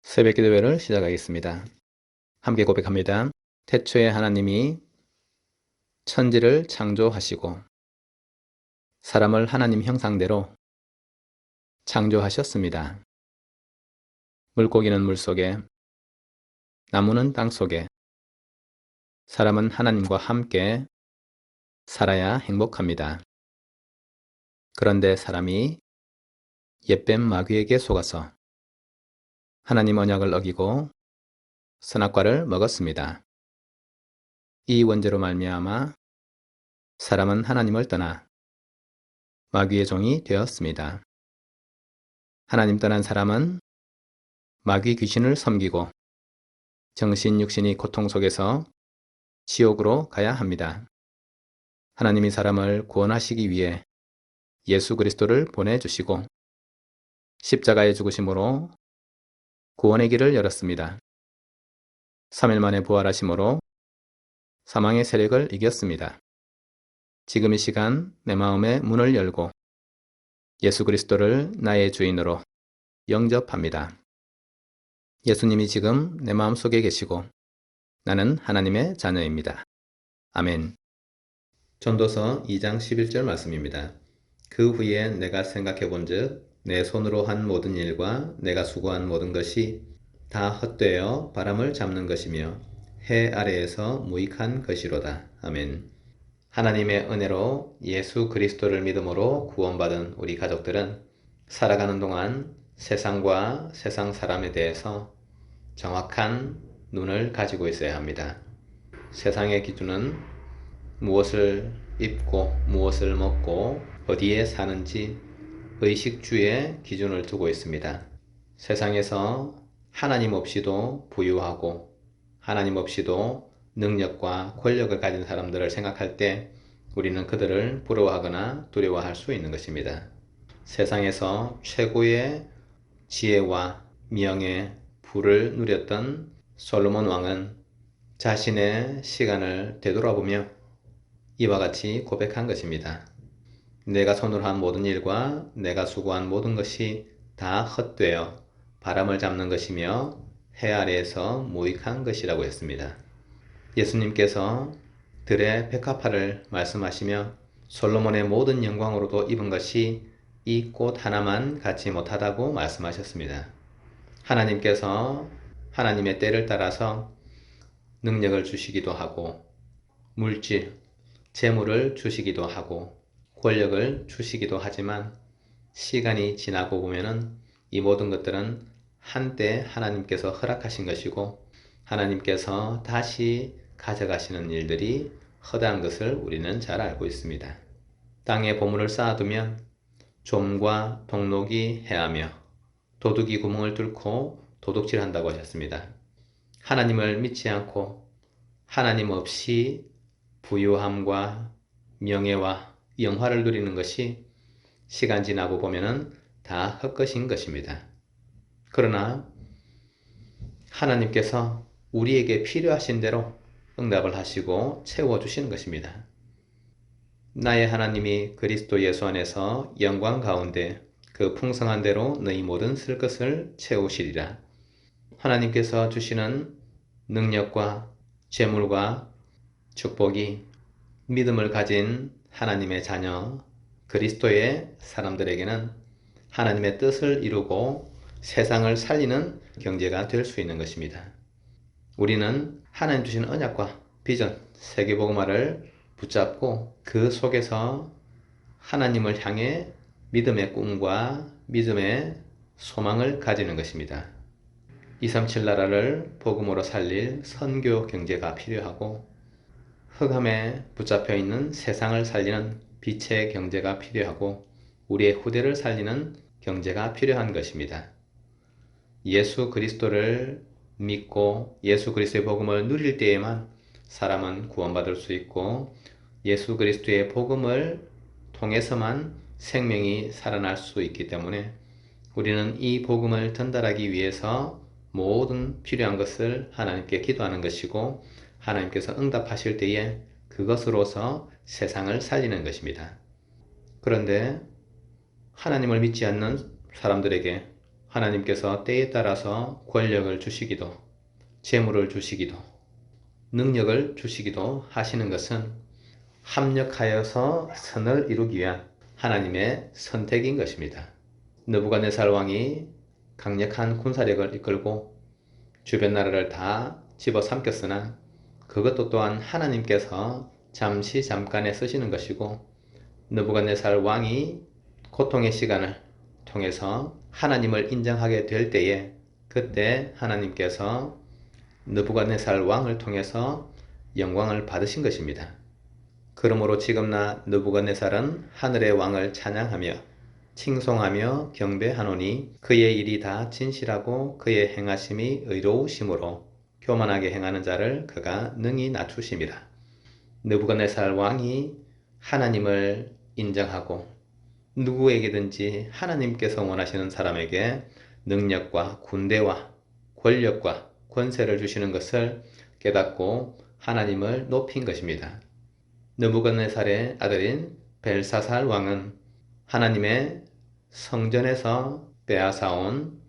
새벽 기도회를 시작하겠습니다. 함께 고백합니다. 태초에 하나님이 천지를 창조하시고 사람을 하나님 형상대로 창조하셨습니다. 물고기는 물속에, 나무는 땅속에, 사람은 하나님과 함께 살아야 행복합니다. 그런데 사람이 옛뱀 마귀에게 속아서 하나님 언약을 어기고 선악과를 먹었습니다. 이 원죄로 말미암아 사람은 하나님을 떠나 마귀의 종이 되었습니다. 하나님 떠난 사람은 마귀 귀신을 섬기고 정신 육신이 고통 속에서 지옥으로 가야 합니다. 하나님이 사람을 구원하시기 위해 예수 그리스도를 보내주시고 십자가의 죽으심으로 구원의 길을 열었습니다. 3일 만에 부활하심으로 사망의 세력을 이겼습니다. 지금 이 시간 내 마음의 문을 열고 예수 그리스도를 나의 주인으로 영접합니다. 예수님이 지금 내 마음속에 계시고 나는 하나님의 자녀입니다. 아멘. 전도서 2장 11절 말씀입니다. 그 후에 내가 생각해 본즉 내 손으로 한 모든 일과 내가 수고한 모든 것이 다 헛되어 바람을 잡는 것이며 해 아래에서 무익한 것이로다. 아멘. 하나님의 은혜로 예수 그리스도를 믿음으로 구원받은 우리 가족들은 살아가는 동안 세상과 세상 사람에 대해서 정확한 눈을 가지고 있어야 합니다. 세상의 기준은 무엇을 입고 무엇을 먹고 어디에 사는지 의식주의 기준을 두고 있습니다. 세상에서 하나님 없이도 부유하고 하나님 없이도 능력과 권력을 가진 사람들을 생각할 때 우리는 그들을 부러워하거나 두려워할 수 있는 것입니다. 세상에서 최고의 지혜와 명예, 부를 누렸던 솔로몬 왕은 자신의 시간을 되돌아보며 이와 같이 고백한 것입니다. 내가 손으로 한 모든 일과 내가 수고한 모든 것이 다 헛되어 바람을 잡는 것이며 해 아래에서 무익한 것이라고 했습니다. 예수님께서 들의 백합화를 말씀하시며 솔로몬의 모든 영광으로도 입은 것이 이 꽃 하나만 갖지 못하다고 말씀하셨습니다. 하나님께서 하나님의 때를 따라서 능력을 주시기도 하고 물질, 재물을 주시기도 하고 권력을 주시기도 하지만 시간이 지나고 보면은 이 모든 것들은 한때 하나님께서 허락하신 것이고 하나님께서 다시 가져가시는 일들이 허다한 것을 우리는 잘 알고 있습니다. 땅에 보물을 쌓아두면 좀과 동록이 해하며 도둑이 구멍을 뚫고 도둑질한다고 하셨습니다. 하나님을 믿지 않고 하나님 없이 부유함과 명예와 영화를 누리는 것이 시간 지나고 보면은 다 헛것인 것입니다. 그러나 하나님께서 우리에게 필요하신 대로 응답을 하시고 채워주시는 것입니다. 나의 하나님이 그리스도 예수 안에서 영광 가운데 그 풍성한 대로 너희 모든 쓸 것을 채우시리라. 하나님께서 주시는 능력과 재물과 축복이 믿음을 가진 하나님의 자녀 그리스도의 사람들에게는 하나님의 뜻을 이루고 세상을 살리는 경제가 될 수 있는 것입니다. 우리는 하나님 주신 언약과 비전, 세계복음화를 붙잡고 그 속에서 하나님을 향해 믿음의 꿈과 믿음의 소망을 가지는 것입니다. 237 나라를 복음으로 살릴 선교 경제가 필요하고 흑암에 붙잡혀 있는 세상을 살리는 빛의 경제가 필요하고 우리의 후대를 살리는 경제가 필요한 것입니다. 예수 그리스도를 믿고 예수 그리스도의 복음을 누릴 때에만 사람은 구원받을 수 있고 예수 그리스도의 복음을 통해서만 생명이 살아날 수 있기 때문에 우리는 이 복음을 전달하기 위해서 모든 필요한 것을 하나님께 기도하는 것이고 하나님께서 응답하실 때에 그것으로서 세상을 살리는 것입니다. 그런데 하나님을 믿지 않는 사람들에게 하나님께서 때에 따라서 권력을 주시기도, 재물을 주시기도, 능력을 주시기도 하시는 것은 합력하여서 선을 이루기 위한 하나님의 선택인 것입니다. 느부갓네살 왕이 강력한 군사력을 이끌고 주변 나라를 다 집어삼켰으나 그것도 또한 하나님께서 잠깐에 쓰시는 것이고, 느부갓네살 왕이 고통의 시간을 통해서 하나님을 인정하게 될 때에 그때 하나님께서 느부갓네살 왕을 통해서 영광을 받으신 것입니다. 그러므로 지금 나 느부갓네살은 하늘의 왕을 찬양하며 칭송하며 경배하노니 그의 일이 다 진실하고 그의 행하심이 의로우심으로 교만하게 행하는 자를 그가 능히 낮추심이라. 느부갓네살 왕이 하나님을 인정하고 누구에게든지 하나님께서 원하시는 사람에게 능력과 군대와 권력과 권세를 주시는 것을 깨닫고 하나님을 높인 것입니다. 느부갓네살의 아들인 벨사살 왕은 하나님의 성전에서 빼앗아온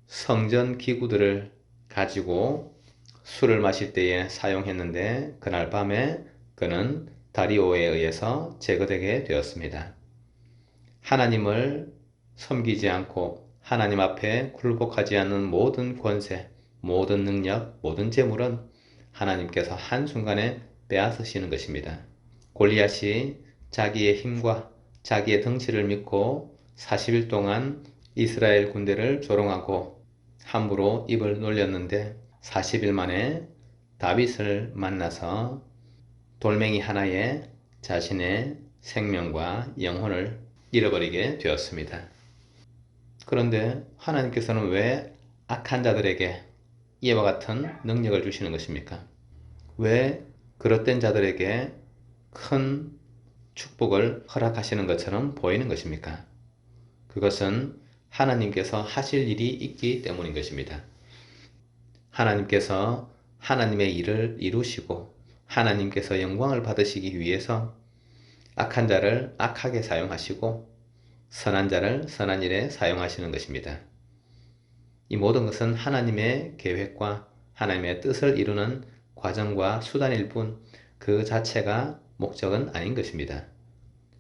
성전 기구들을 가지고 술을 마실 때에 사용했는데 그날 밤에 그는 다리오에 의해서 제거되게 되었습니다. 하나님을 섬기지 않고 하나님 앞에 굴복하지 않는 모든 권세, 모든 능력, 모든 재물은 하나님께서 한순간에 빼앗으시는 것입니다. 골리앗이 자기의 힘과 자기의 덩치를 믿고 40일 동안 이스라엘 군대를 조롱하고 함부로 입을 놀렸는데 40일 만에 다윗을 만나서 돌멩이 하나에 자신의 생명과 영혼을 잃어버리게 되었습니다. 그런데 하나님께서는 왜 악한 자들에게 이와 같은 능력을 주시는 것입니까? 왜 그릇된 자들에게 큰 축복을 허락하시는 것처럼 보이는 것입니까? 그것은 하나님께서 하실 일이 있기 때문인 것입니다. 하나님께서 하나님의 일을 이루시고 하나님께서 영광을 받으시기 위해서 악한 자를 악하게 사용하시고 선한 자를 선한 일에 사용하시는 것입니다. 이 모든 것은 하나님의 계획과 하나님의 뜻을 이루는 과정과 수단일 뿐 그 자체가 목적은 아닌 것입니다.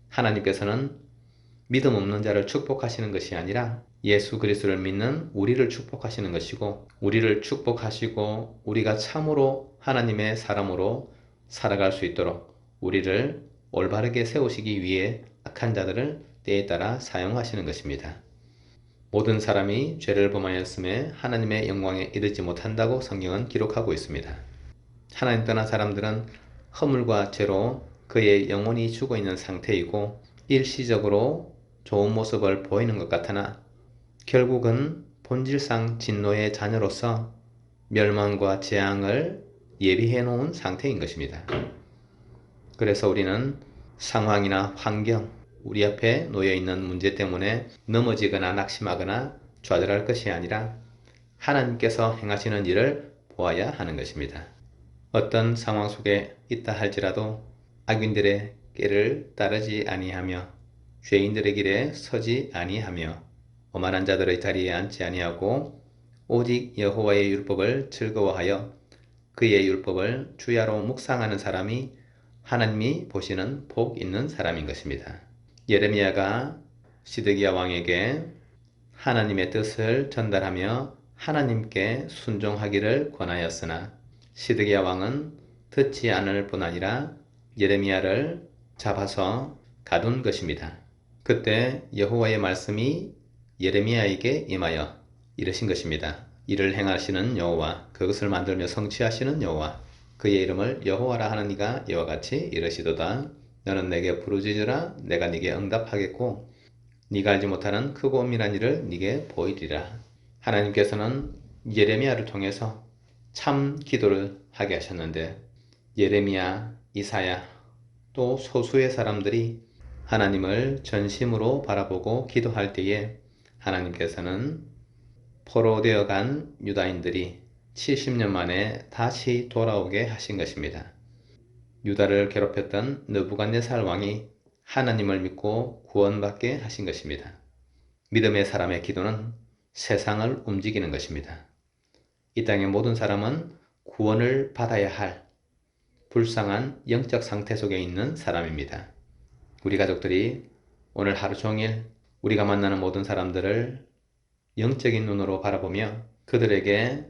하나님께서는 믿음 없는 자를 축복하시는 것이 아니라 예수 그리스도를 믿는 우리를 축복하시는 것이고, 우리를 축복하시고 우리가 참으로 하나님의 사람으로 살아갈 수 있도록 우리를 올바르게 세우시기 위해 악한 자들을 때에 따라 사용하시는 것입니다. 모든 사람이 죄를 범하였음에 하나님의 영광에 이르지 못한다고 성경은 기록하고 있습니다. 하나님 떠난 사람들은 허물과 죄로 그의 영혼이 죽어 있는 상태이고 일시적으로 좋은 모습을 보이는 것 같으나 결국은 본질상 진노의 자녀로서 멸망과 재앙을 예비해 놓은 상태인 것입니다. 그래서 우리는 상황이나 환경, 우리 앞에 놓여 있는 문제 때문에 넘어지거나 낙심하거나 좌절할 것이 아니라 하나님께서 행하시는 일을 보아야 하는 것입니다. 어떤 상황 속에 있다 할지라도 악인들의 꾀를 따르지 아니하며 죄인들의 길에 서지 아니하며 오만한 자들의 자리에 앉지 아니하고 오직 여호와의 율법을 즐거워하여 그의 율법을 주야로 묵상하는 사람이 하나님이 보시는 복 있는 사람인 것입니다. 예레미야가 시드기야 왕에게 하나님의 뜻을 전달하며 하나님께 순종하기를 권하였으나 시드기야 왕은 듣지 않을 뿐 아니라 예레미야를 잡아서 가둔 것입니다. 그때 여호와의 말씀이 예레미야에게 임하여 이르신 것입니다. 이를 행하시는 여호와, 그것을 만들며 성취하시는 여호와, 그의 이름을 여호와라 하는 이가 이와 같이 이르시도다. 너는 내게 부르짖으라. 내가 네게 응답하겠고 네가 알지 못하는 크고 엄밀한 일을 네게 보이리라. 하나님께서는 예레미야를 통해서 참 기도를 하게 하셨는데 예레미야, 이사야 또 소수의 사람들이 하나님을 전심으로 바라보고 기도할 때에 하나님께서는 포로되어 간 유다인들이 70년 만에 다시 돌아오게 하신 것입니다. 유다를 괴롭혔던 느부갓네살 왕이 하나님을 믿고 구원받게 하신 것입니다. 믿음의 사람의 기도는 세상을 움직이는 것입니다. 이 땅의 모든 사람은 구원을 받아야 할 불쌍한 영적 상태 속에 있는 사람입니다. 우리 가족들이 오늘 하루 종일 우리가 만나는 모든 사람들을 영적인 눈으로 바라보며 그들에게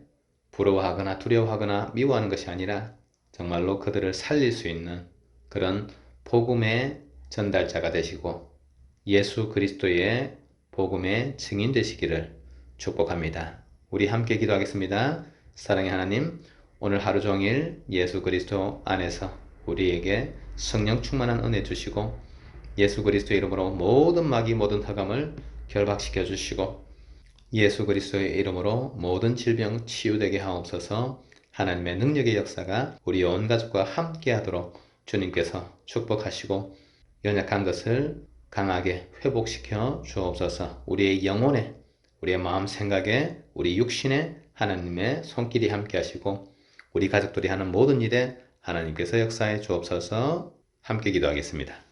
부러워하거나 두려워하거나 미워하는 것이 아니라 정말로 그들을 살릴 수 있는 그런 복음의 전달자가 되시고 예수 그리스도의 복음의 증인 되시기를 축복합니다. 우리 함께 기도하겠습니다. 사랑의 하나님, 오늘 하루 종일 예수 그리스도 안에서 우리에게 성령 충만한 은혜 주시고 예수 그리스도의 이름으로 모든 마귀 모든 흑암을 결박시켜 주시고 예수 그리스도의 이름으로 모든 질병 치유되게 하옵소서. 하나님의 능력의 역사가 우리 온 가족과 함께 하도록 주님께서 축복하시고 연약한 것을 강하게 회복시켜 주옵소서. 우리의 영혼에, 우리의 마음 생각에, 우리 육신에 하나님의 손길이 함께 하시고 우리 가족들이 하는 모든 일에 하나님께서 역사해 주옵소서. 함께 기도하겠습니다.